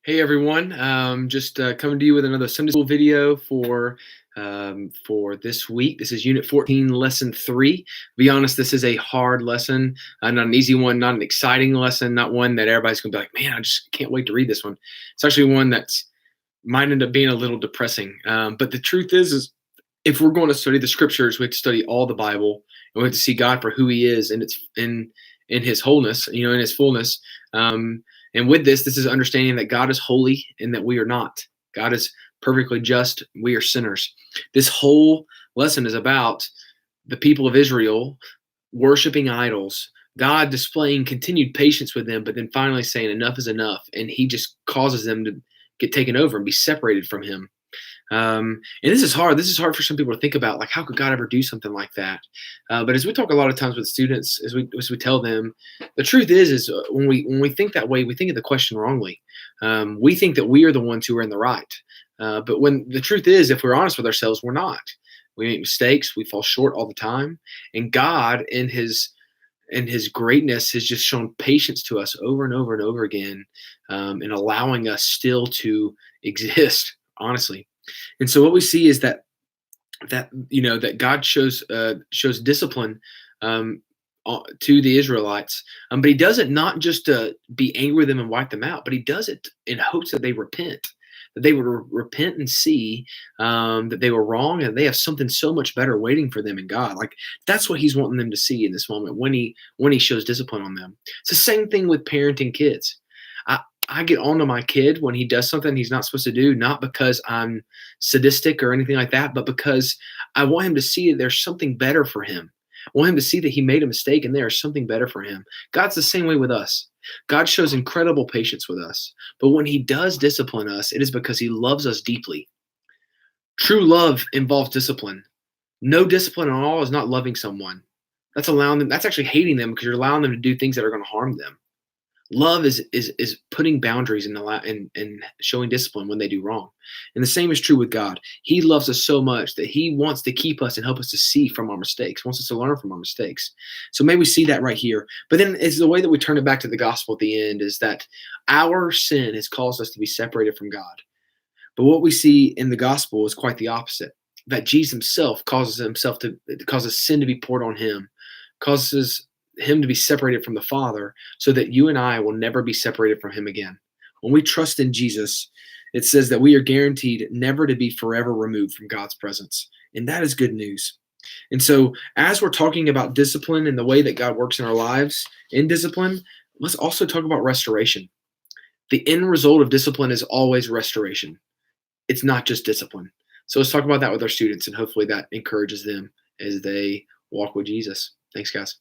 Hey everyone, just coming to you with another Sunday school video for this week. This is Unit 14, Lesson 3. To be honest, this is a hard lesson, not an easy one, not an exciting lesson, not one that everybody's going to be like, man, I just can't wait to read this one. It's actually one that's might end up being a little depressing. But the truth is if we're going to study the scriptures, we have to study all the Bible, and we have to see God for who He is, and it's in His wholeness, in His fullness. And with this is understanding that God is holy and that we are not. God is perfectly just. We are sinners. This whole lesson is about the people of Israel worshiping idols, God displaying continued patience with them, but then finally saying enough is enough, and He just causes them to get taken over and be separated from Him. And this is hard. This is hard for some people to think about. Like, how could God ever do something like that? But as we talk a lot of times with students, as we tell them, the truth is when we think that way, we think of the question wrongly. We think that we are the ones who are in the right. But when the truth is, if we're honest with ourselves, we're not. We make mistakes. We fall short all the time. And God, in His greatness, has just shown patience to us over and over and over again, and allowing us still to exist. Honestly. And so what we see is that God shows discipline to the Israelites, but He does it not just to be angry with them and wipe them out, but He does it in hopes that they repent, that they would repent and see that they were wrong and they have something so much better waiting for them in God. Like, that's what He's wanting them to see in this moment when He shows discipline on them. It's the same thing with parenting kids. I get on to my kid when he does something he's not supposed to do, not because I'm sadistic or anything like that, but because I want him to see that there's something better for him. I want him to see that he made a mistake and there is something better for him. God's the same way with us. God shows incredible patience with us. But when He does discipline us, it is because He loves us deeply. True love involves discipline. No discipline at all is not loving someone. That's allowing them, that's actually hating them because you're allowing them to do things that are going to harm them. Love is putting boundaries and showing discipline when they do wrong. And the same is true with God. He loves us so much that He wants to keep us and help us to see from our mistakes, wants us to learn from our mistakes. So may we see that right here. But then it's the way that we turn it back to the gospel at the end is that our sin has caused us to be separated from God. But what we see in the gospel is quite the opposite. That Jesus Himself causes sin to be poured on Him, causes Him to be separated from the Father, so that you and I will never be separated from Him again. When we trust in Jesus, it says that we are guaranteed never to be forever removed from God's presence. And that is good news. And so, as we're talking about discipline and the way that God works in our lives in discipline, let's also talk about restoration. The end result of discipline is always restoration. It's not just discipline. So let's talk about that with our students, and hopefully that encourages them as they walk with Jesus. Thanks, guys.